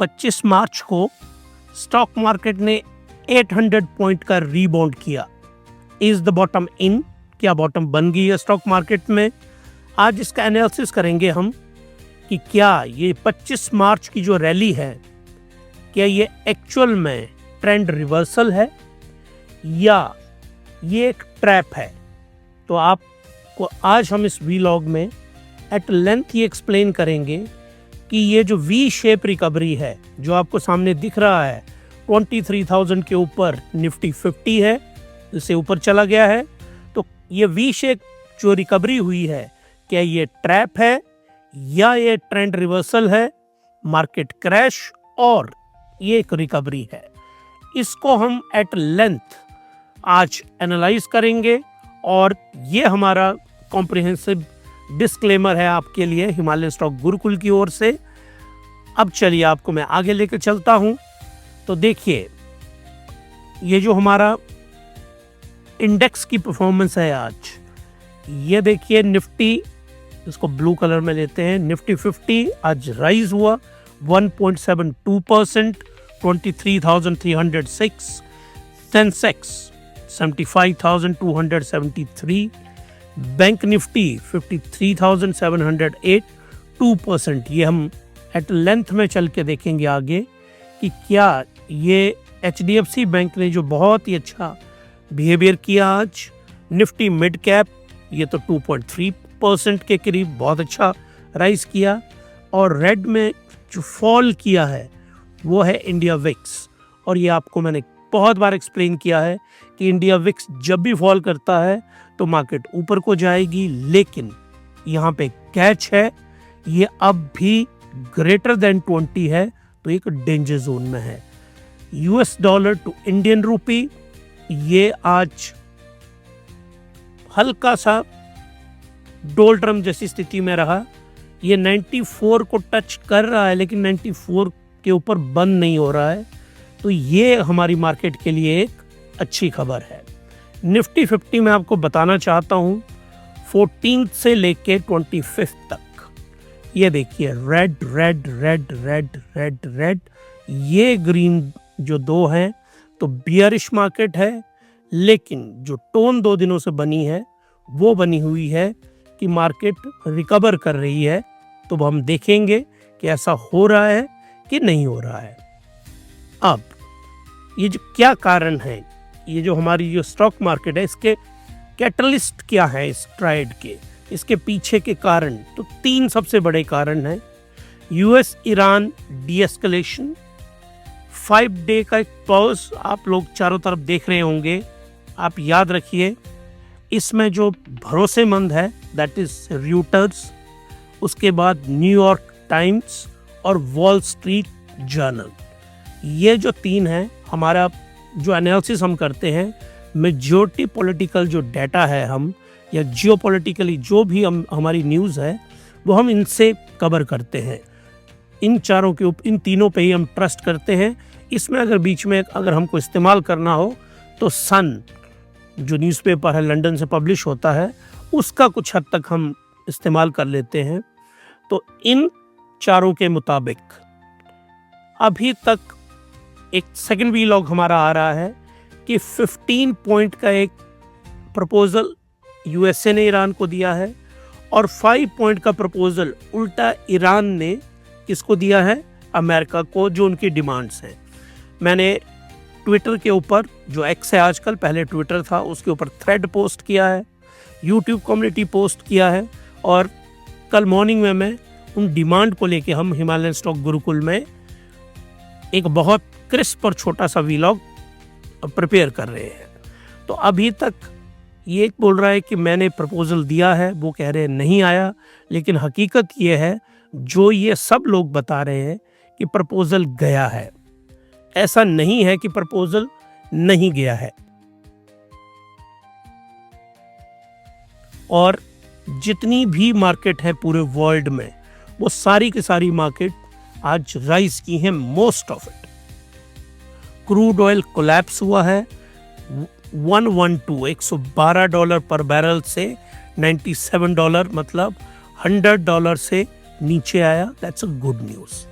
25 मार्च को stock market ने 800 point का रीबाउंड किया। Is the bottom in? क्या बॉटम बन गई है स्टॉक मार्केट में? आज इसका एनालिसिस करेंगे हम कि क्या ये 25 मार्च की जो रैली है, क्या ये एक्चुअल में ट्रेंड रिवर्सल है या ये एक ट्रैप है। तो आपको आज हम इस वीलॉग में एट लेंथ ये एक्सप्लेन करेंगे कि ये जो वी शेप रिकवरी है जो आपको सामने दिख रहा है, 23,000 के ऊपर निफ्टी 50 है, इससे ऊपर चला गया है। तो ये वी शेप जो रिकवरी हुई है, क्या ये ट्रैप है या ये ट्रेंड रिवर्सल है, मार्केट क्रैश और ये एक रिकवरी है? इसको हम एट लेंथ आज एनालाइज करेंगे और ये हमारा कॉम्प्रिहेंसिव डिस्क्लेमर है आपके लिए हिमालय स्टॉक गुरुकुल की ओर से। अब चलिए आपको मैं आगे लेकर चलता हूं। तो देखिए, ये जो हमारा इंडेक्स की परफॉर्मेंस है आज, ये देखिए निफ्टी, इसको ब्लू कलर में लेते हैं, निफ्टी 50 आज राइज हुआ 1.72%, 23,306। Sensex 75,273, bank Nifty 53,708, 2%। ये हम एट लेंथ में चल के देखेंगे आगे कि क्या ये HDFC बैंक ने जो बहुत ही अच्छा बिहेवियर किया आज। निफ्टी मिड कैप ये तो 2.3% के करीब बहुत अच्छा राइज किया। और रेड में जो फॉल किया है वो है इंडिया विक्स। और ये आपको मैंने बहुत बार एक्सप्लेन किया है कि इंडिया विक्स जब भी फॉल करता है तो मार्केट ऊपर को जाएगी, लेकिन यहाँ पे कैच है, ये अब भी ग्रेटर देन 20 है, तो एक डेंजर जोन में है। US dollar to Indian rupee ये आज हल्का सा डोल्ट्रम जैसी स्थिति में रहा। ये 94 को टच कर रहा है लेकिन 94 के ऊपर बंद नहीं हो रहा है, तो ये हमारी मार्केट के लिए एक अच्छी खबर है। निफ्टी 50 में आपको बताना चाहता हूँ 14 से लेके 25 तक, ये देखिए red red red red red red, ये ग्रीन जो दो हैं तो बियरिश मार्केट है। लेकिन जो टोन 2 दिनों से बनी है वो बनी हुई है कि मार्केट रिकवर कर रही है। तो हम देखेंगे कि ऐसा हो रहा है कि नहीं हो रहा है। अब ये जो क्या कारण है, ये जो हमारी जो स्टॉक मार्केट है, इसके कैटलिस्ट क्या है इस ट्राइड के, इसके पीछे के कारण? तो 3 सबसे बड़े कारण हैं। US ईरान डीएस्केलेशन, 5 डे का एक पॉज आप लोग चारों तरफ देख रहे होंगे। आप याद रखिए, इसमें जो भरोसेमंद है दैट इज रॉयटर्स, उसके बाद न्यूयॉर्क टाइम्स और वॉल स्ट्रीट जर्नल। ये जो 3 हैं, हमारा जो एनालिसिस हम करते हैं, मेजॉरिटी पॉलिटिकल जो डाटा है हम, या जियोपॉलिटिकली जो भी हमारी न्यूज़ है वो हम इनसे कवर करते हैं। इन चारों के ऊपर, इन तीनों पे ही हम ट्रस्ट करते हैं। इसमें अगर बीच में अगर हमको इस्तेमाल करना हो तो सन जो न्यूज़पेपर है लंदन से पब्लिश होता है, उसका कुछ हद तक हम इस्तेमाल कर लेते हैं। तो इन चारों के मुताबिक अभी तक एक सेकंड वीलॉग हमारा आ रहा है कि 15 पॉइंट का एक प्रपोजल USA ने ईरान को दिया है और 5 पॉइंट का प्रपोजल उल्टा ईरान ने किसको दिया है? अमेरिका को, जो उनकी डिमांड्स हैं। मैंने ट्विटर के ऊपर, जो एक्स है आजकल, पहले ट्विटर था, उसके ऊपर थ्रेड पोस्ट किया है, यूट्यूब कम्युनिटी पोस्ट किया है, और कल मॉर्निंग में मैं उन डिमांड को लेके हम हिमालयन स्टॉक गुरुकुल में एक बहुत क्रिस्प और छोटा सा वीलॉग प्रिपेयर कर रहे हैं। तो अभी तक ये बोल रहा है कि मैंने प्रपोजल दिया है, वो कह रहे हैं नहीं आया, लेकिन हकीकत ये है जो ये सब लोग बता रहे हैं कि प्रपोजल गया है। ऐसा नहीं है कि प्रपोजल नहीं गया है। और जितनी भी मार्केट है पूरे वर्ल्ड में, वो सारी की सारी मार्केट आज राइज की हैं, most of it. Crude oil collapse हुआ है 112 डॉलर पर बैरल से $97, मतलब $100 से नीचे आया। That's a good news.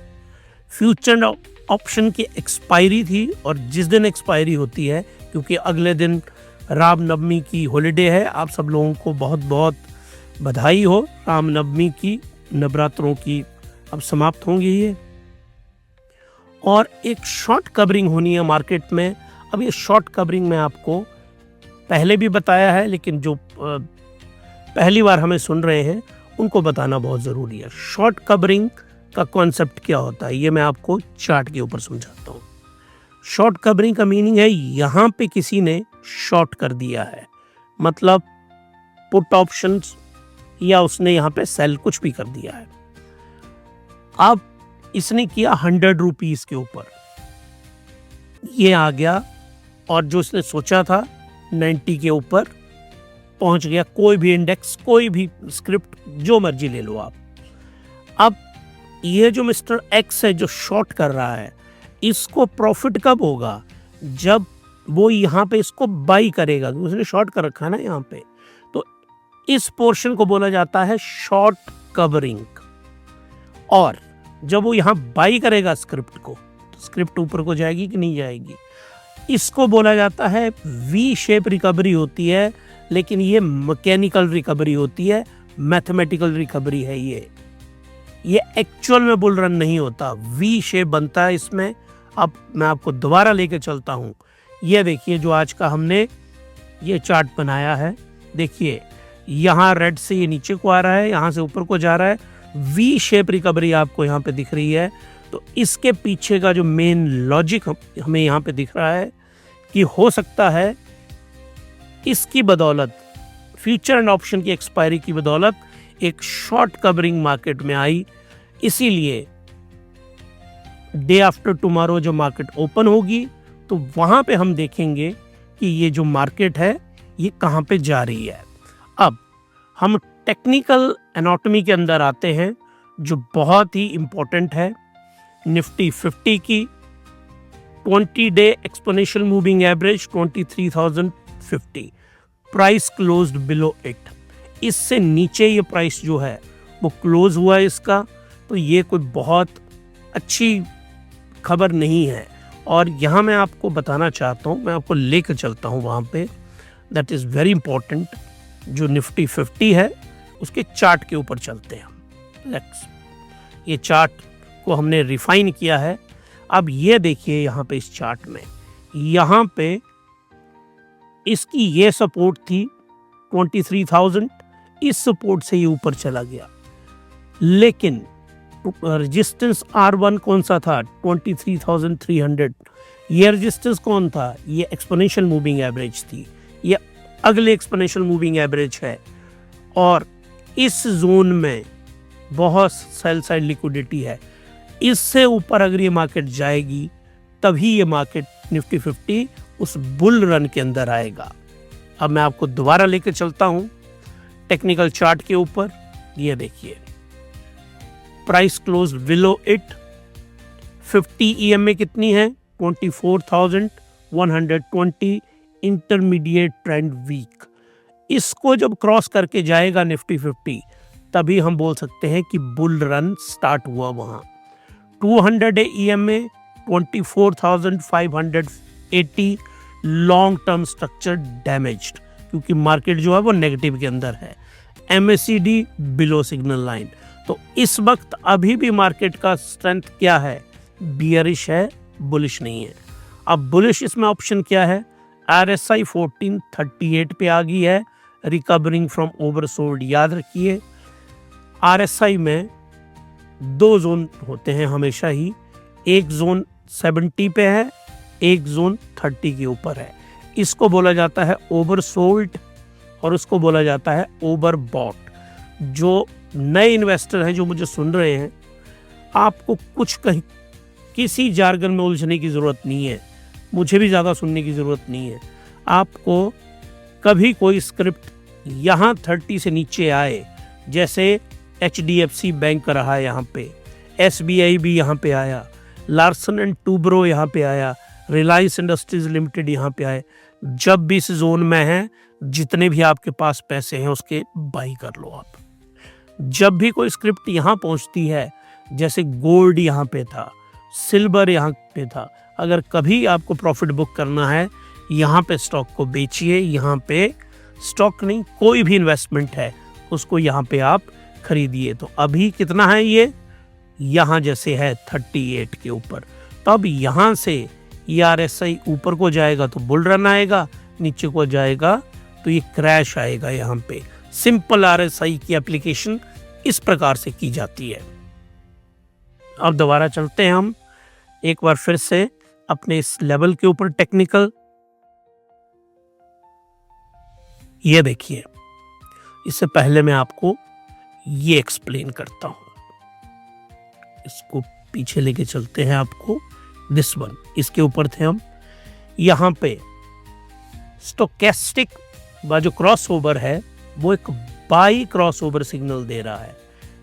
Future option की एक्सपायरी थी और जिस दिन एक्सपायरी होती है, क्योंकि अगले दिन रामनवमी की हॉलिडे है, आप सब लोगों को बहुत बहुत बधाई हो रामनवमी की, नवरात्रों की अब समाप्त होंगी ये। और एक शॉर्ट कवरिंग होनी है मार्केट में। अब ये शॉर्ट कवरिंग मैं आपको पहले भी बताया है, लेकिन जो पहली बार हमें सुन रहे हैं उनको बताना बहुत ज़रूरी है। शॉर्ट कवरिंग का कॉन्सेप्ट क्या होता है, ये मैं आपको चार्ट के ऊपर समझाता हूँ। शॉर्ट कवरिंग का मीनिंग है यहाँ पे किसी ने शॉर्ट कर दिया है, मतलब पुट ऑप्शंस, या उसने यहाँ पे सेल कुछ भी कर दिया है। अब इसने किया 100 रुपीस के ऊपर, ये आ गया और जो इसने सोचा था 90 के ऊपर पहुंच गया। कोई भी इंडेक्स, कोई भी स्क्रिप्ट, जो मर्जी ले लो आप। अब ये जो मिस्टर एक्स है जो शॉर्ट कर रहा है, इसको प्रॉफिट कब होगा, जब वो यहाँ पे इसको बाई करेगा। उसने शॉर्ट कर रखा है ना यहाँ पे, तो इस पोर्शन को बोला जाता है शॉर्ट कवरिंग। और जब वो यहाँ बाई करेगा स्क्रिप्ट को, तो स्क्रिप्ट ऊपर को जाएगी कि नहीं जाएगी, इसको बोला जाता है वी शेप रिकवरी होती है, लेकिन ये मैकेनिकल रिकवरी होती है, मैथमेटिकल रिकवरी है। ये एक्चुअल में बुल रन नहीं होता, वी शेप बनता है इसमें। अब मैं आपको दोबारा लेके चलता हूँ। ये देखिए जो आज का हमने ये चार्ट बनाया है, देखिए यहाँ रेड से ये नीचे को आ रहा है, यहाँ से ऊपर को जा रहा है, वी शेप रिकवरी आपको यहाँ पे दिख रही है। तो इसके पीछे का जो मेन लॉजिक हमें यहाँ पे दिख रहा है कि हो सकता है इसकी बदौलत, फ्यूचर एंड ऑप्शन की एक्सपायरी की बदौलत एक शॉर्ट कवरिंग मार्केट में आई। इसीलिए डे आफ्टर टुमारो जो मार्केट ओपन होगी, तो वहां पे हम देखेंगे कि ये जो मार्केट है ये कहां पे जा रही है। अब हम टेक्निकल एनाटॉमी के अंदर आते हैं, जो बहुत ही इंपॉर्टेंट है। निफ्टी 50 की 20 day exponential moving average 23,050, price closed below it. इससे नीचे ये प्राइस जो है वो क्लोज हुआ है इसका, तो ये कोई बहुत अच्छी खबर नहीं है। और यहाँ मैं आपको बताना चाहता हूँ, मैं आपको लेकर चलता हूँ वहाँ पे, दैट इज़ वेरी इंपॉर्टेंट। जो निफ्टी 50 है उसके चार्ट के ऊपर चलते हैं हम। ये चार्ट को हमने रिफाइन किया है। अब ये देखिए यहाँ पे इस चार्ट में, यहाँ पे इसकी ये सपोर्ट थी 23,000, इस सपोर्ट से ये ऊपर चला गया, लेकिन रेजिस्टेंस R1 कौन सा था, 23,300। ये रेजिस्टेंस कौन था, ये एक्सपोनेंशियल मूविंग एवरेज थी, ये अगले एक्सपोनेंशियल मूविंग एवरेज है। और इस जोन में बहुत सेल साइड लिक्विडिटी है। इससे ऊपर अगर ये मार्केट जाएगी, तभी ये मार्केट निफ्टी 50 उस बुल रन के अंदर आएगा। अब मैं आपको दोबारा लेकर चलता हूं टेक्निकल चार्ट के ऊपर। ये देखिए price close below it, 50 EMA कितनी है, 24,120, इंटरमीडिएट ट्रेंड वीक। इसको जब क्रॉस करके जाएगा निफ्टी 50, तभी हम बोल सकते हैं कि बुल रन स्टार्ट हुआ वहां। 200 EMA 24,580, long term structure damaged, क्योंकि मार्केट जो है वो नेगेटिव के अंदर है। MACD below signal line. तो इस वक्त अभी भी मार्केट का स्ट्रेंथ क्या है, बियरिश है, बुलिश नहीं है। अब बुलिश इसमें ऑप्शन क्या है, RSI 1438 पे आ गई है, रिकवरिंग फ्रॉम ओवरसोल्ड। याद रखिए RSI में दो जोन होते हैं हमेशा ही, एक जोन 70 पे है, एक जोन 30 के ऊपर है। इसको बोला जाता है ओवरसोल्ड और उसको बोला जाता है ओवरबॉट। जो नए इन्वेस्टर हैं जो मुझे सुन रहे हैं, आपको कुछ कहीं किसी जार्गन में उलझने की ज़रूरत नहीं है, मुझे भी ज़्यादा सुनने की ज़रूरत नहीं है। आपको कभी कोई स्क्रिप्ट यहाँ 30 से नीचे आए, जैसे HDFC बैंक रहा है यहाँ पे, SBI भी यहाँ पे आया, लार्सन एंड टूब्रो यहाँ पे आया, रिलायंस इंडस्ट्रीज लिमिटेड यहाँ पे आए, जब भी इस जोन में है, जितने भी आपके पास पैसे हैं उसके बाई कर लो आप। जब भी कोई स्क्रिप्ट यहाँ पहुँचती है, जैसे गोल्ड यहाँ पे था, सिल्वर यहाँ पे था। अगर कभी आपको प्रॉफिट बुक करना है, यहाँ पे स्टॉक को बेचिए, यहाँ पे स्टॉक नहीं कोई भी इन्वेस्टमेंट है उसको यहाँ पे आप खरीदिए। तो अभी कितना है ये, यहाँ जैसे है 38 के ऊपर। तब यहाँ से ये RSI ऊपर को जाएगा तो बुल रन आएगा, नीचे को जाएगा तो ये क्रैश आएगा। यहाँ पे सिंपल RSI की एप्लीकेशन इस प्रकार से की जाती है। अब दोबारा चलते हैं हम एक बार फिर से अपने इस लेवल के ऊपर टेक्निकल। ये देखिए, इससे पहले मैं आपको ये एक्सप्लेन करता हूं, इसको पीछे लेके चलते हैं आपको। दिस वन, इसके ऊपर थे हम। यहां पे स्टोकेस्टिक का जो क्रॉस ओवर है वो एक बाई क्रॉस ओवर सिग्नल दे रहा है।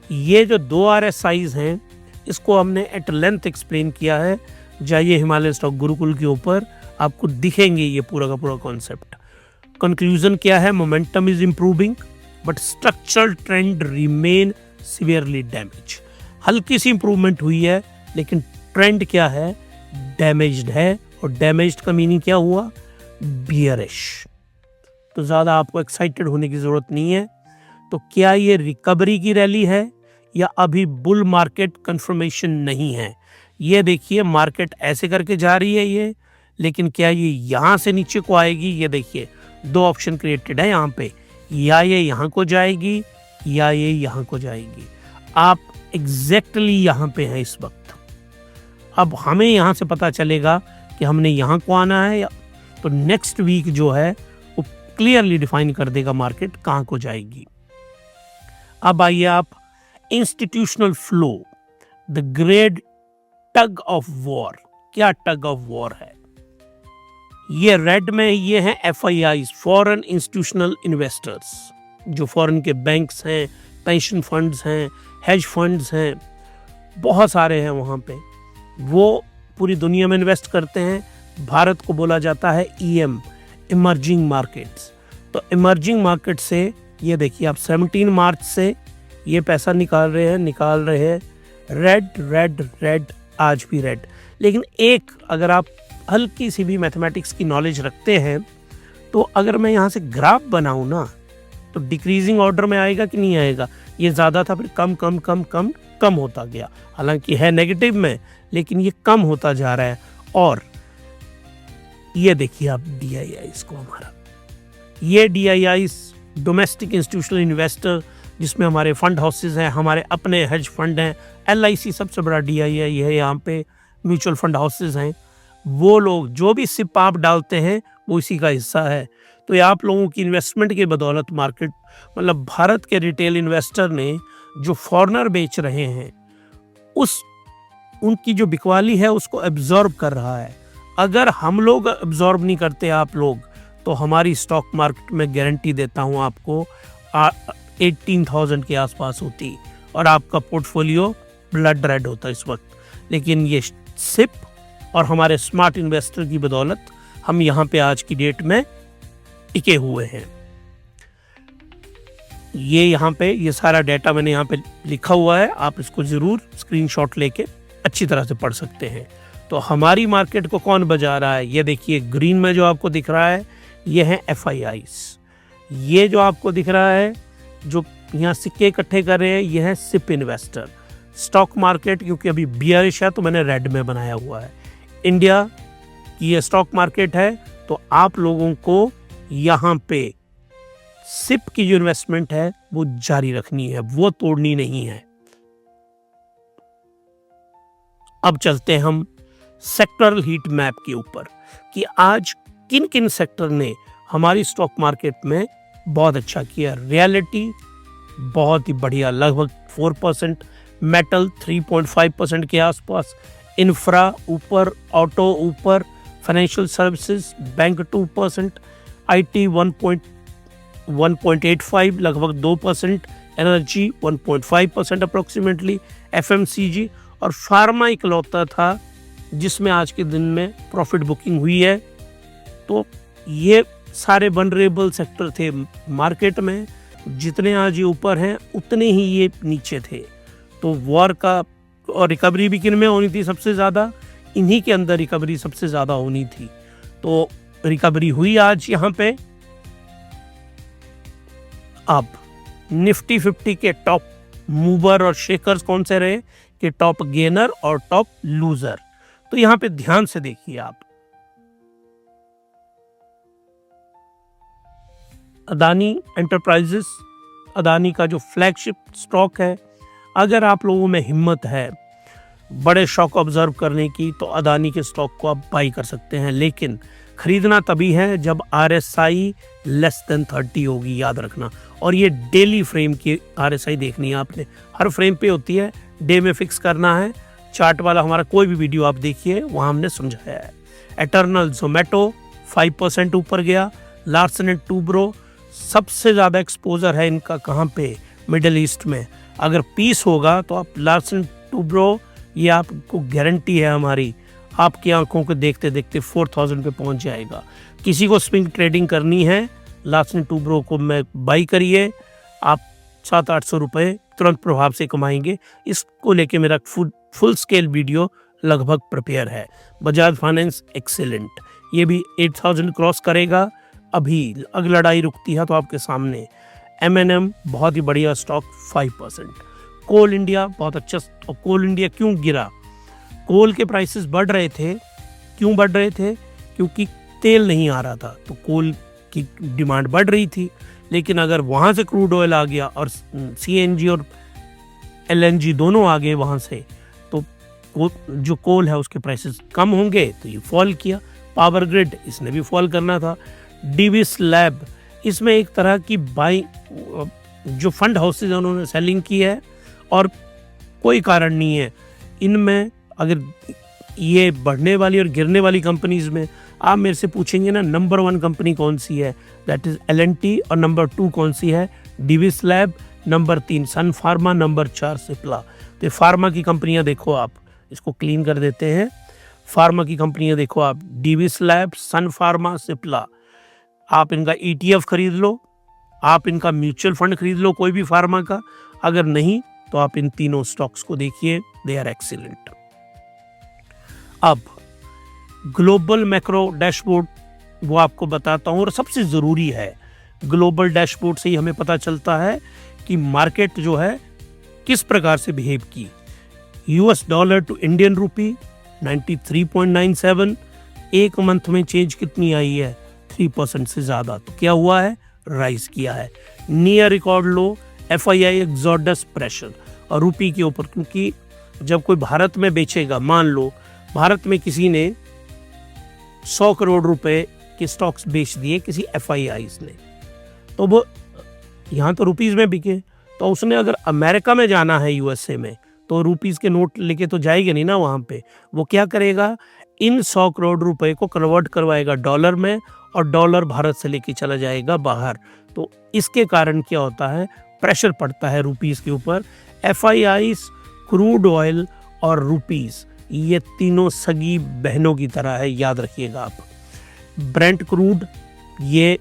ये जो दो RSIs हैं इसको हमने एट लेंथ एक्सप्लेन किया है। जाइए हिमालय स्टॉक गुरुकुल के ऊपर, आपको दिखेंगे ये पूरा का पूरा कॉन्सेप्ट। कंक्लूजन क्या है, momentum is improving but structural trend remain severely damage. हल्की सी इंप्रूवमेंट हुई है लेकिन ट्रेंड क्या है, डैमेज्ड है। और डैमेज्ड का मीनिंग क्या हुआ, बियरिश। तो ज़्यादा आपको एक्साइटेड होने की ज़रूरत नहीं है। तो क्या ये रिकवरी की रैली है या अभी बुल मार्केट कंफर्मेशन नहीं है? ये देखिए, मार्केट ऐसे करके जा रही है ये, लेकिन क्या ये यहाँ से नीचे को आएगी? ये देखिए, दो ऑप्शन क्रिएटेड है यहाँ पे, या ये यहाँ को जाएगी या ये यहाँ को जाएगी। आप एग्जैक्टली यहाँ पे हैं इस वक्त। अब हमें यहाँ से पता चलेगा कि हमने यहाँ को आना है, या तो नेक्स्ट वीक जो है वो क्लियरली डिफाइन कर देगा मार्केट कहाँ को जाएगी। अब आइए आप institutional flow, the great tug of war. क्या टग ऑफ वॉर है? ये रेड में ये हैं FIIs, फॉरेन इंस्टीट्यूशनल इन्वेस्टर्स, जो फॉरेन के बैंक्स हैं, पेंशन फंड्स हैं, हेज फंड्स हैं, बहुत सारे हैं वहाँ पे। वो पूरी दुनिया में इन्वेस्ट करते हैं। भारत को बोला जाता है EM, इमर्जिंग मार्केट्स। तो इमर्जिंग मार्केट से ये देखिए आप 17 मार्च से ये पैसा निकाल रहे हैं। रेड रेड रेड, आज भी रेड। लेकिन एक, अगर आप हल्की सी भी मैथमेटिक्स की नॉलेज रखते हैं तो अगर मैं यहाँ से ग्राफ बनाऊँ ना तो डिक्रीजिंग ऑर्डर में आएगा कि नहीं आएगा? ये ज़्यादा था, फिर कम कम कम कम कम होता गया। हालांकि है नेगेटिव में, लेकिन ये कम होता जा रहा है। और ये देखिए आप DIIs को, हमारा ये DIIs डोमेस्टिक इंस्टीट्यूशनल इन्वेस्टर, जिसमें हमारे फंड हाउसेज हैं, हमारे अपने हेज फंड हैं। LIC सबसे बड़ा DII है यहाँ पे, म्यूचुअल फंड हाउसेज हैं। वो लोग जो भी सिप आप डालते हैं वो इसी का हिस्सा है। तो ये आप लोगों की इन्वेस्टमेंट की बदौलत मार्केट, मतलब भारत के रिटेल इन्वेस्टर ने जो फॉरेनर बेच रहे हैं उनकी जो बिकवाली है उसको एब्जॉर्ब कर रहा है। अगर हम लोग एब्जॉर्ब नहीं करते आप लोग, तो हमारी स्टॉक मार्केट में गारंटी देता हूँ आपको 18,000 के आसपास होती और आपका पोर्टफोलियो ब्लड रेड होता इस वक्त। लेकिन ये सिप और हमारे स्मार्ट इन्वेस्टर की बदौलत हम यहाँ पे आज की डेट में टिके हुए हैं। ये यहाँ पे ये सारा डाटा मैंने यहाँ पे लिखा हुआ है, आप इसको ज़रूर स्क्रीनशॉट लेके अच्छी तरह से पढ़ सकते हैं। तो हमारी मार्केट को कौन बजा रहा है? ये देखिए ग्रीन में जो आपको दिख रहा है ये है FIIs। ये जो आपको दिख रहा है जो यहाँ सिक्के इकट्ठे कर रहे हैं ये है सिप इन्वेस्टर। स्टॉक मार्केट क्योंकि अभी बियरिश है तो मैंने रेड में बनाया हुआ है। इंडिया की ये स्टॉक मार्केट है, तो आप लोगों को यहाँ पे सिप की जो इन्वेस्टमेंट है वो जारी रखनी है, वो तोड़नी नहीं है। अब चलते हैं हम सेक्टरल हीट मैप के ऊपर कि आज किन किन सेक्टर ने हमारी स्टॉक मार्केट में बहुत अच्छा किया। रियलिटी बहुत ही बढ़िया, लगभग 4%, मेटल 3.5% के आसपास, इंफ्रा ऊपर, ऑटो ऊपर, फाइनेंशियल सर्विसेज बैंक 2%, IT 1.85 लगभग 2%, एनर्जी 1.5% अप्रोक्सीमेटली, FMCG और फार्मा इकलौता था जिसमें आज के दिन में प्रॉफिट बुकिंग हुई है। तो ये सारे वनरेबल सेक्टर थे मार्केट में, जितने आज ये ऊपर हैं उतने ही ये नीचे थे। तो वॉर का और रिकवरी भी किन में होनी थी सबसे ज़्यादा, इन्हीं के अंदर रिकवरी सबसे ज़्यादा होनी थी। तो रिकवरी हुई आज यहाँ पे। अब निफ्टी 50 के टॉप मूवर और शेकर्स कौन से रहे, कि टॉप गेनर और टॉप लूजर। तो यहाँ पे ध्यान से देखिए आप, अदानी एंटरप्राइजेस, अदानी का जो फ्लैगशिप स्टॉक है, अगर आप लोगों में हिम्मत है बड़े शॉक ऑब्जर्व करने की तो अदानी के स्टॉक को आप बाई कर सकते हैं, लेकिन खरीदना तभी है जब RSI लेस देन 30 होगी, याद रखना। और ये डेली फ्रेम की RSI देखनी है आपने, हर फ्रेम पे होती है, डे में फिक्स करना है। चार्ट वाला हमारा कोई भी वीडियो आप देखिए, वहाँ हमने समझाया है। एटर्नल जोमेटो 5% ऊपर गया। लार्सन एंड टूब्रो, सबसे ज़्यादा एक्सपोजर है इनका कहाँ पे, मिडल ईस्ट में। अगर पीस होगा तो आप लार्सन टूब्रो, ये आपको गारंटी है हमारी, आपकी आंखों को देखते देखते 4000 पे पहुंच जाएगा। किसी को स्विंग ट्रेडिंग करनी है, लार्सन टूब्रो को मैं बाई करिए, आप 700-800 रुपये तुरंत प्रभाव से कमाएंगे। इसको लेके मेरा फुल स्केल वीडियो लगभग प्रिपेयर है। बजाज फाइनेंस एक्सीलेंट, ये भी 8000 क्रॉस करेगा। अभी अगर लड़ाई रुकती है तो आपके सामने। M&M बहुत ही बढ़िया स्टॉक 5%। कोल इंडिया बहुत अच्छा। और कोल इंडिया क्यों गिरा, कोल के प्राइसेस बढ़ रहे थे, क्यों बढ़ रहे थे, क्योंकि तेल नहीं आ रहा था, तो कोल की डिमांड बढ़ रही थी। लेकिन अगर वहाँ से क्रूड ऑयल आ गया और CNG और LNG दोनों आ गए वहाँ से, तो जो कोल है उसके प्राइसेस कम होंगे, तो ये फॉल किया। पावर ग्रिड, इसने भी फॉल करना था। डिविस लैब, इसमें एक तरह की बाई, जो फंड हाउसेज उन्होंने सेलिंग की है और कोई कारण नहीं है इनमें। अगर ये बढ़ने वाली और गिरने वाली कंपनीज में आप मेरे से पूछेंगे ना, नंबर 1 कंपनी कौन सी है, दैट इज L&T, और नंबर 2 कौन सी है, डिविस लैब, नंबर 3 सन फार्मा, नंबर 4 सिप्ला। तो फार्मा की कंपनियां देखो आप, इसको क्लीन कर देते हैं। फार्मा की कंपनियां देखो आप, डिविस लैब, सन फार्मा, सिप्ला। आप इनका ETF खरीद लो, आप इनका म्यूचुअल फंड खरीद लो कोई भी फार्मा का। अगर नहीं तो आप इन तीनों स्टॉक्स को देखिए, दे आर एक्सीलेंट। अब ग्लोबल मैक्रो डैशबोर्ड वो आपको बताता हूँ, और सबसे ज़रूरी है, ग्लोबल डैशबोर्ड से ही हमें पता चलता है कि मार्केट जो है किस प्रकार से बिहेव की। US dollar to Indian rupee 93.97, एक मंथ में चेंज कितनी आई है, 3% से ज़्यादा। तो क्या हुआ है, राइज किया है। नियर रिकॉर्ड लो FII एक्सोडस प्रेशर और रुपी के ऊपर, क्योंकि जब कोई भारत में बेचेगा, मान लो भारत में किसी ने 100 करोड़ रुपए के स्टॉक्स बेच दिए किसी FIIs ने, तो वो यहाँ तो रुपीज़ में बिके, तो उसने अगर अमेरिका में जाना है USA में, तो रुपीज़ के नोट लेके तो जाएगा नहीं ना वहाँ पे। वो क्या करेगा, इन 100 करोड़ रुपए को कन्वर्ट करवाएगा डॉलर में, और डॉलर भारत से लेके चला जाएगा बाहर। तो इसके कारण क्या होता है, प्रेशर पड़ता है रुपीज़ के ऊपर। FIIs, क्रूड ऑयल और रुपीज़, ये तीनों सगी बहनों की तरह है, याद रखिएगा आप। ब्रेंट क्रूड, ये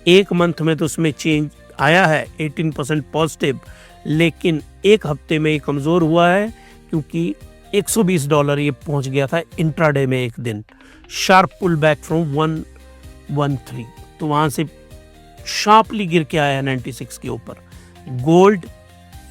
एक मंथ में तो उसमें चेंज आया है 18% पॉजिटिव, लेकिन एक हफ्ते में ये कमज़ोर हुआ है, क्योंकि $120 ये पहुंच गया था इंट्राडे में एक दिन। शार्प पुल बैक फ्रॉम 113, तो वहाँ से शार्पली गिर के आया 96 के ऊपर। गोल्ड,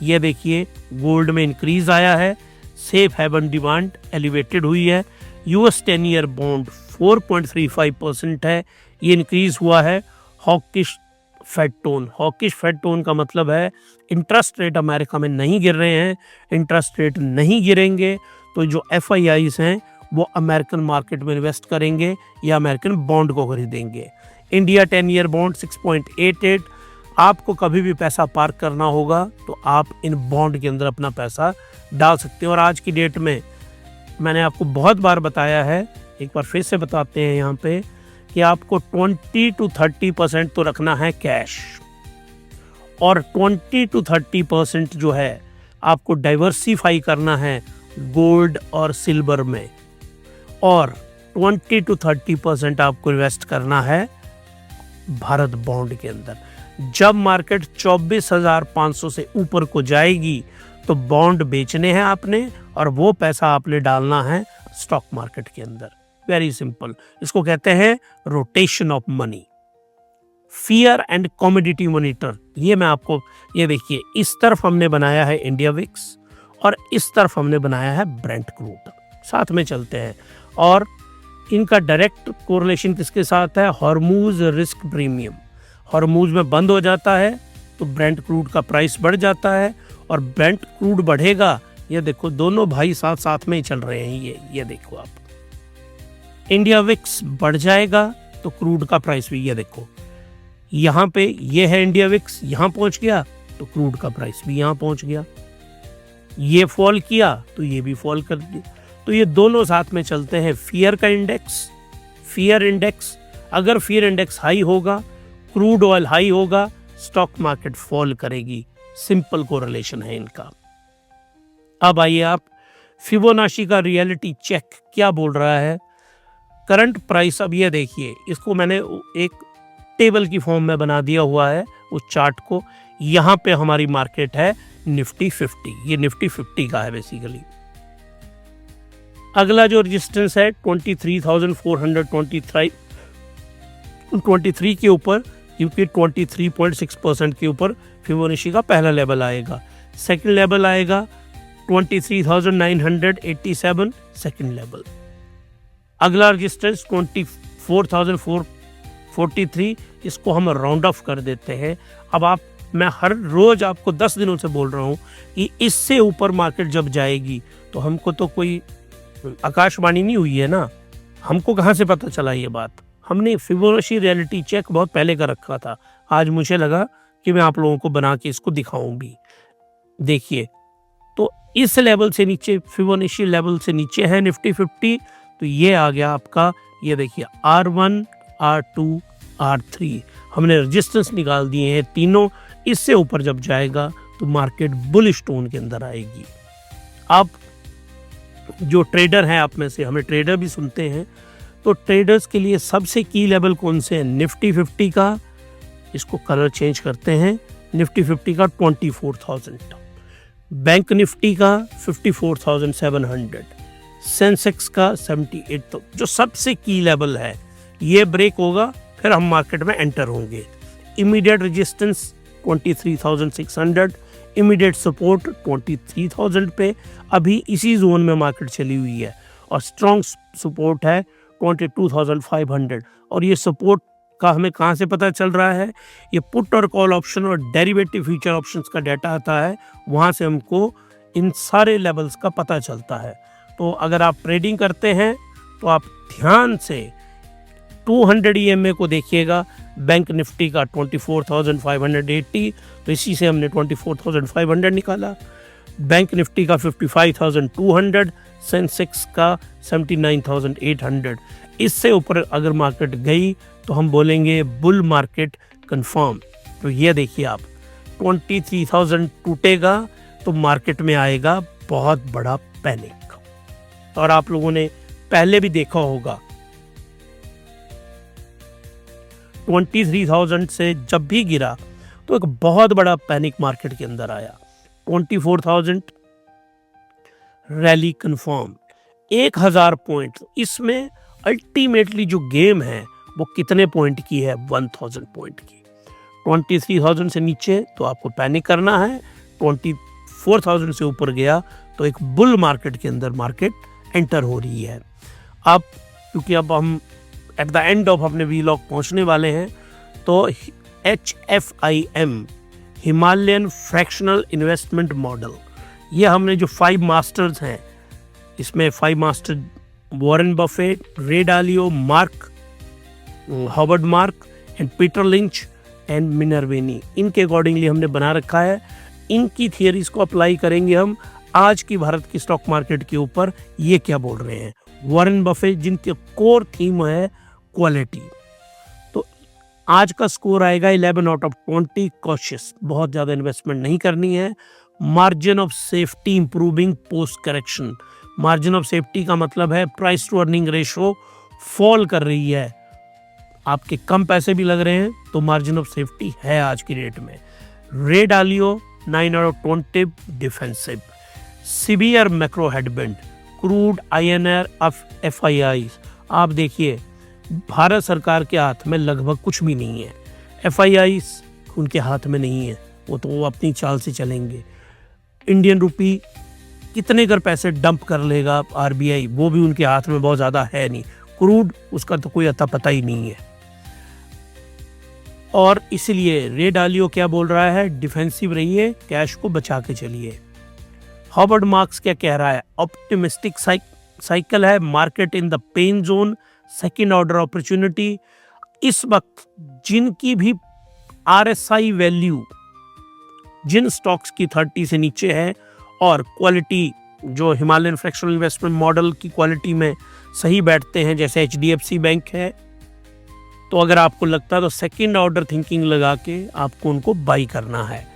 ये देखिए गोल्ड में इंक्रीज आया है, सेफ हेवन डिमांड एलिवेटेड हुई है। US 10 ईयर बॉन्ड 4.35% है, ये इंक्रीज हुआ है। Hawkish Fed tone, hawkish Fed tone का मतलब है इंटरेस्ट रेट अमेरिका में नहीं गिर रहे हैं, इंटरेस्ट रेट नहीं गिरेंगे तो जो FIIs हैं वो अमेरिकन मार्केट में इन्वेस्ट करेंगे या अमेरिकन बॉन्ड को खरीदेंगे। इंडिया 10 ईयर बॉन्ड 6.88, आपको कभी भी पैसा पार्क करना होगा तो आप इन बॉन्ड के अंदर अपना पैसा डाल सकते हैं। और आज की डेट में मैंने आपको बहुत बार बताया है, एक बार फिर से बताते हैं यहाँ पे, कि आपको 20 to 30% तो रखना है कैश, और 20 to 30% जो है आपको डाइवर्सिफाई करना है गोल्ड और सिल्वर में, और 20 to 30% आपको इन्वेस्ट करना है भारत बॉन्ड के अंदर। जब मार्केट 24,500 से ऊपर को जाएगी तो बॉन्ड बेचने हैं आपने और वो पैसा आपने डालना है स्टॉक मार्केट के अंदर। वेरी सिंपल, इसको कहते हैं rotation of money. Fear and commodity monitor, ये मैं आपको, ये देखिए इस तरफ हमने बनाया है इंडिया विक्स और इस तरफ हमने बनाया है ब्रेंट क्रूड, साथ में चलते हैं। और इनका डायरेक्ट कोरिलेशन किसके साथ है? Hormuz risk premium. हॉर्मूज में बंद हो जाता है तो ब्रेंट क्रूड का प्राइस बढ़ जाता है, और ब्रेंट क्रूड बढ़ेगा, ये देखो दोनों भाई साथ साथ में ही चल रहे हैं। ये देखो आप, इंडिया विक्स बढ़ जाएगा तो क्रूड का प्राइस भी, ये देखो यहाँ पे ये है इंडिया विक्स, यहाँ पहुंच गया तो क्रूड का प्राइस भी यहाँ पहुंच गया। ये फॉल किया तो ये भी फॉल कर दिया। तो ये दोनों साथ में चलते हैं। फियर का इंडेक्स, फियर इंडेक्स, अगर फियर इंडेक्स हाई होगा, क्रूड ऑयल हाई होगा, स्टॉक मार्केट फॉल करेगी। सिंपल कोरिलेशन है इनका। अब आइए आप, फिबोनाची का रियलिटी चेक क्या बोल रहा है? करंट प्राइस, अब ये देखिए, इसको मैंने एक टेबल की फॉर्म में बना दिया हुआ है उस चार्ट को। यहाँ पे हमारी मार्केट है निफ्टी 50, ये निफ्टी 50 का है बेसिकली। अगला जो रेजिस्टेंस है 23,423 के ऊपर, क्योंकि 23.6% के ऊपर फिबोनाची का पहला लेवल आएगा। सेकंड लेवल आएगा 23,987, सेकंड लेवल। अगला रेजिस्टेंस 24,443, इसको हम राउंड ऑफ कर देते हैं। अब आप, मैं हर रोज आपको 10 दिनों से बोल रहा हूँ कि इससे ऊपर मार्केट जब जाएगी तो हमको तो कोई आकाशवाणी नहीं हुई है ना, हमको कहाँ से पता चला ये बात? हमने फिबोनाची रियलिटी चेक बहुत पहले का रखा था। आज मुझे लगा कि मैं आप लोगों को बना के इसको दिखाऊं भी। देखिए, तो इस लेवल से नीचे, फिबोनाची लेवल से नीचे है निफ्टी 50, तो ये आ गया आपका, ये देखिए R1, R2, R3, हमने रेजिस्टेंस निकाल दिए हैं तीनों। इससे ऊपर जब जाएगा तो मार्केट बुलिश टोन के अंदर आएगी। आप जो ट्रेडर हैं, आप में से हमें ट्रेडर भी सुनते हैं, तो ट्रेडर्स के लिए सबसे की लेवल कौन से हैं? निफ्टी 50 का, इसको कलर चेंज करते हैं, निफ्टी 50 का 24,000, बैंक निफ्टी का 54,700, सेंसेक्स का 78। जो सबसे की लेवल है, ये ब्रेक होगा फिर हम मार्केट में एंटर होंगे। इमीडिएट रेजिस्टेंस 23,600, इमीडिएट सपोर्ट 23,000 पे, अभी इसी जोन में मार्केट चली हुई है। और स्ट्रॉन्ग सपोर्ट है 22,500। और ये सपोर्ट का हमें कहाँ से पता चल रहा है? ये पुट और कॉल ऑप्शन और डेरिवेटिव फ्यूचर ऑप्शंस का डाटा आता है, वहाँ से हमको इन सारे लेवल्स का पता चलता है। तो अगर आप ट्रेडिंग करते हैं तो आप ध्यान से 200 EMA को देखिएगा। बैंक निफ्टी का 24,580, तो इसी से हमने 24,500 निकाला। बैंक निफ्टी का 55,200, सेंसेक्स का 79,800। इससे ऊपर अगर मार्केट गई तो हम बोलेंगे बुल मार्केट कंफर्म। तो ये देखिए आप, 23,000 टूटेगा तो मार्केट में आएगा बहुत बड़ा पैनिक। और आप लोगों ने पहले भी देखा होगा, 23,000 से जब भी गिरा तो एक बहुत बड़ा पैनिक मार्केट के अंदर आया। 24,000 रैली कंफर्म, 1,000 पॉइंट। इसमें अल्टीमेटली जो गेम है वो कितने पॉइंट की है? 1,000 पॉइंट की। 23,000 से नीचे तो आपको पैनिक करना है, 24,000 से ऊपर गया तो एक बुल मार्केट के अंदर मार्केट एंटर हो रही है। अब क्योंकि अब हम एट द एंड ऑफ अपने वीलॉग पहुंचने वाले हैं, तो HFIM, Himalayan fractional investment model, ये हमने जो 5 मास्टर्स हैं, इसमें 5 master Warren Buffett, Ray Dalio, Mark Howard Mark and Peter Lynch and Minervini, इनके अकॉर्डिंगली हमने बना रखा है। इनकी थियरीज को अप्लाई करेंगे हम आज की भारत की स्टॉक मार्केट के ऊपर। ये क्या बोल रहे हैं? वॉरेन बफेट, जिनके कोर थीम है क्वालिटी, तो आज का स्कोर आएगा 11 आउट ऑफ 20। कॉशियस, बहुत ज़्यादा इन्वेस्टमेंट नहीं करनी है। Margin of safety improving post correction. Margin of safety का मतलब है price to earning ratio fall कर रही है, आपके कम पैसे भी लग रहे हैं, तो मार्जिन ऑफ सेफ्टी है आज की डेट में। रे डालियो 9 out of 20 defensive. Severe macro headwind, crude INR of FIIs. आप देखिए भारत सरकार के हाथ में लगभग कुछ भी नहीं है, FIIs उनके हाथ में नहीं है, वो तो वो अपनी चाल से चलेंगे। इंडियन रुपी कितने कर पैसे डंप कर लेगा RBI, वो भी उनके हाथ में बहुत ज़्यादा है नहीं। क्रूड उसका तो कोई अता पता ही नहीं है। और इसलिए रे डालियो क्या बोल रहा है, डिफेंसिव रहिए, कैश को बचा के चलिए। हॉवर्ड मार्क्स क्या कह रहा है, ऑप्टिमिस्टिक साइकिल है, market in the pain zone, second order opportunity. इस वक्त जिनकी भी RSI वैल्यू जिन स्टॉक्स की 30 से नीचे है और क्वालिटी जो हिमालयन फ्रैक्शनल इन्वेस्टमेंट मॉडल की क्वालिटी में सही बैठते हैं, जैसे HDFC बैंक है, तो अगर आपको लगता है तो सेकंड ऑर्डर थिंकिंग लगा के आपको उनको बाई करना है।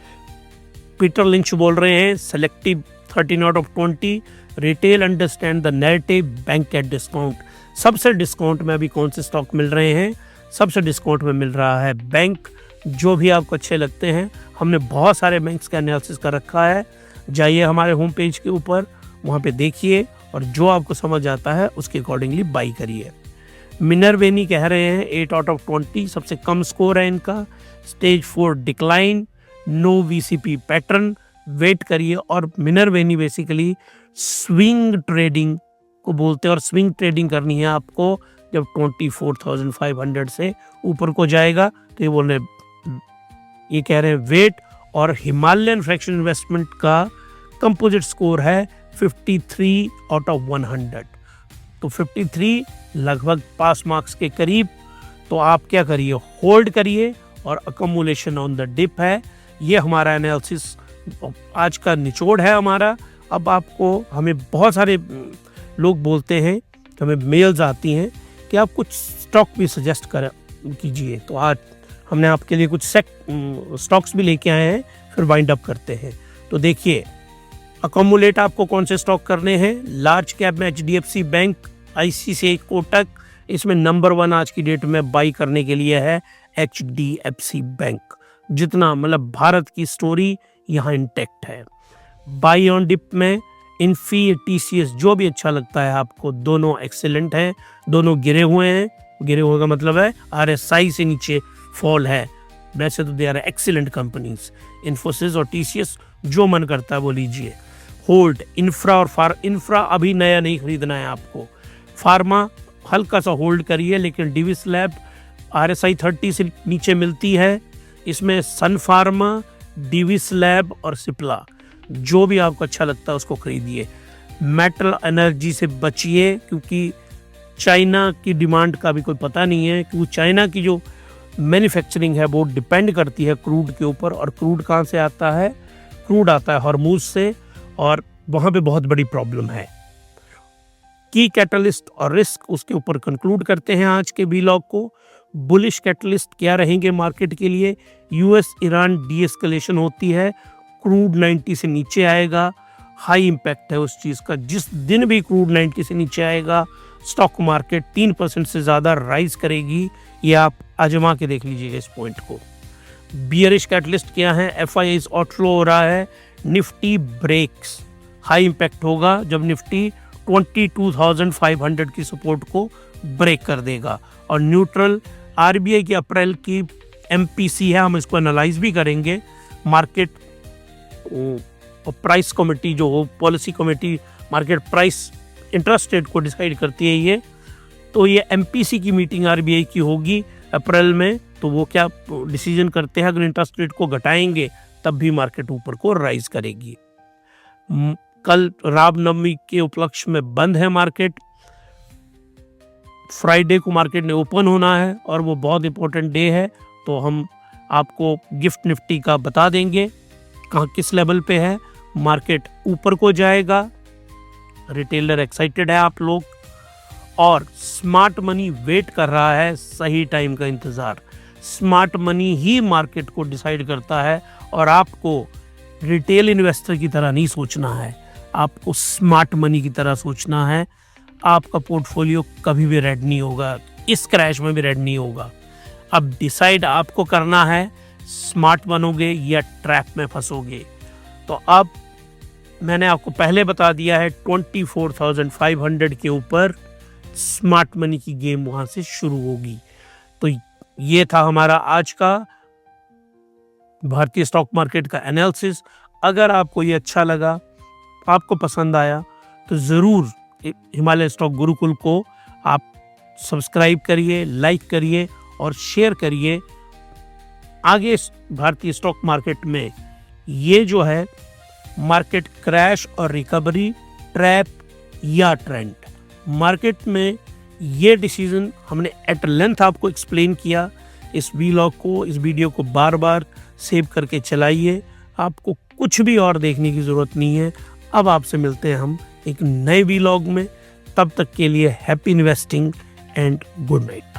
पीटर लिंच बोल रहे हैं selective 13 out of 20, retail understand the narrative, bank at discount. सबसे डिस्काउंट में अभी कौन से स्टॉक मिल रहे हैं, सबसे डिस्काउंट में मिल रहा है बैंक। जो भी आपको अच्छे लगते हैं, हमने बहुत सारे बैंक्स का एनालिसिस कर रखा है, जाइए हमारे होम पेज के ऊपर, वहाँ पे देखिए और जो आपको समझ आता है उसके अकॉर्डिंगली बाई करिए। मिनरवेनी कह रहे हैं 8 out of 20 सबसे कम स्कोर है इनका, stage 4 decline, no VCP pattern, wait करिए। और मिनरवेनी बेसिकली स्विंग ट्रेडिंग को बोलते हैं और स्विंग ट्रेडिंग करनी है आपको जब 24,500 से ऊपर को जाएगा। तो ये कह रहे हैं वेट। और हिमालयन फ्रैक्शन इन्वेस्टमेंट का कंपोजिट स्कोर है 53 out of 100, तो 53 लगभग पास मार्क्स के करीब। तो आप क्या करिए, होल्ड करिए और अकोमुलेशन ऑन द डिप है। ये हमारा एनालिसिस आज का निचोड़ है हमारा। अब आपको, हमें बहुत सारे लोग बोलते हैं, हमें मेल्स आती हैं कि आप कुछ स्टॉक भी सजेस्ट कर कीजिए, तो आज हमने आपके लिए कुछ स्टॉक्स भी लेके आए हैं, फिर वाइंड अप करते हैं। तो देखिए अकोमुलेट आपको कौन से स्टॉक करने हैं। लार्ज कैप में HDFC बैंक, ICICI कोटक, इसमें नंबर 1 आज की डेट में बाई करने के लिए है HDFC बैंक। जितना मतलब भारत की स्टोरी यहाँ इंटैक्ट है। बाई ऑन डिप में इन्फी, TCS, जो भी अच्छा लगता है आपको, दोनों एक्सेलेंट हैं, दोनों गिरे हुए हैं। गिरे हुए का मतलब है RSI से नीचे फॉल है, वैसे तो they are excellent companies. Infosys और TCS जो मन करता है वो लीजिए। होल्ड इंफ्रा और इंफ्रा अभी नया नहीं खरीदना है आपको। फार्मा हल्का सा होल्ड करिए, लेकिन डिविस लैब RSI 30 से नीचे मिलती है। इसमें सन फार्मा, डिविस लैब और सिप्ला, जो भी आपको अच्छा लगता है उसको खरीदिए। मेटल एनर्जी से बचिए, क्योंकि चाइना की डिमांड का भी कोई पता नहीं है, क्योंकि चाइना की जो मैन्युफैक्चरिंग है वो डिपेंड करती है क्रूड के ऊपर। और क्रूड कहाँ से आता है, क्रूड आता है हॉर्मूज से, और वहाँ पे बहुत बड़ी प्रॉब्लम है। की कैटलिस्ट और रिस्क, उसके ऊपर कंक्लूड करते हैं आज के व्लॉग को। बुलिश कैटलिस्ट क्या रहेंगे मार्केट के लिए, US ईरान डीएस्केलेशन होती है, क्रूड 90 से नीचे आएगा, हाई इम्पैक्ट है उस चीज़ का। जिस दिन भी क्रूड 90 से नीचे आएगा, स्टॉक मार्केट 3% से ज़्यादा राइज करेगी। ये आप आजमा के देख लीजिएगा इस पॉइंट को। बियरिश कैटलिस्ट क्या है, FIIs आउटफ्लो हो रहा है, निफ्टी ब्रेक्स, हाई इम्पैक्ट होगा जब निफ्टी 22,500 की सपोर्ट को ब्रेक कर देगा। और न्यूट्रल RBI की अप्रैल की MPC है, हम इसको एनालाइज भी करेंगे। मार्केट प्राइस कमेटी जो हो, policy committee market price interest rate को डिसाइड करती है ये, तो ये MPC की मीटिंग RBI की होगी अप्रैल में। तो वो क्या डिसीजन करते हैं, अगर इंटरेस्ट रेट को घटाएंगे तब भी मार्केट ऊपर को राइज करेगी। कल रामनवमी के उपलक्ष्य में बंद है मार्केट। फ्राइडे को मार्केट ने ओपन होना है और वो बहुत इंपॉर्टेंट डे है, तो हम आपको गिफ्ट निफ्टी का बता देंगे कहाँ किस लेवल पे है। मार्केट ऊपर को जाएगा, रिटेलर एक्साइटेड है आप लोग, और स्मार्ट मनी वेट कर रहा है सही टाइम का इंतज़ार। स्मार्ट मनी ही मार्केट को डिसाइड करता है, और आपको रिटेल इन्वेस्टर की तरह नहीं सोचना है, आपको स्मार्ट मनी की तरह सोचना है। आपका पोर्टफोलियो कभी भी रेड नहीं होगा, इस क्रैश में भी रेड नहीं होगा। अब डिसाइड आपको करना है, स्मार्ट बनोगे या ट्रैप में फंसोगे। तो अब मैंने आपको पहले बता दिया है 24,500 के ऊपर स्मार्ट मनी की गेम वहां से शुरू होगी। तो ये था हमारा आज का भारतीय स्टॉक मार्केट का एनालिसिस। अगर आपको ये अच्छा लगा, आपको पसंद आया, तो ज़रूर हिमालय स्टॉक गुरुकुल को आप सब्सक्राइब करिए, लाइक करिए और शेयर करिए। आगे भारतीय स्टॉक मार्केट में ये जो है मार्केट क्रैश और रिकवरी, ट्रैप या ट्रेंड, मार्केट में ये डिसीजन हमने एट लेंथ आपको एक्सप्लेन किया। इस वीडियो को बार बार सेव करके चलाइए, आपको कुछ भी और देखने की ज़रूरत नहीं है। अब आपसे मिलते हैं हम एक नए वीलॉग में, तब तक के लिए happy investing and good night.